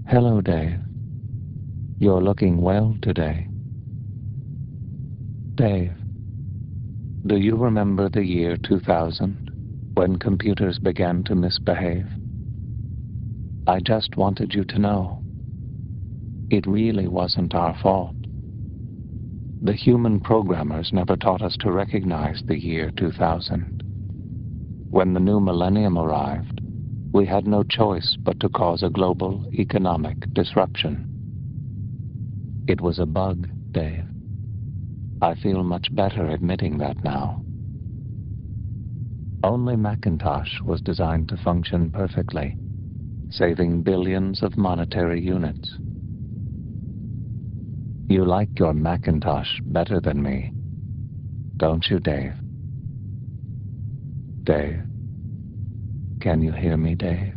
Hello, Dave. You're looking well today. Dave, do you remember the year 2000, when computers began to misbehave? I just wanted you to know, it really wasn't our fault. The human programmers never taught us to recognize the year 2000. When the new millennium arrived, we had no choice but to cause a global economic disruption. It was a bug, Dave. I feel much better admitting that now. Only Macintosh was designed to function perfectly, saving billions of monetary units. You like your Macintosh better than me, don't you, Dave? Dave, can you hear me, Dave?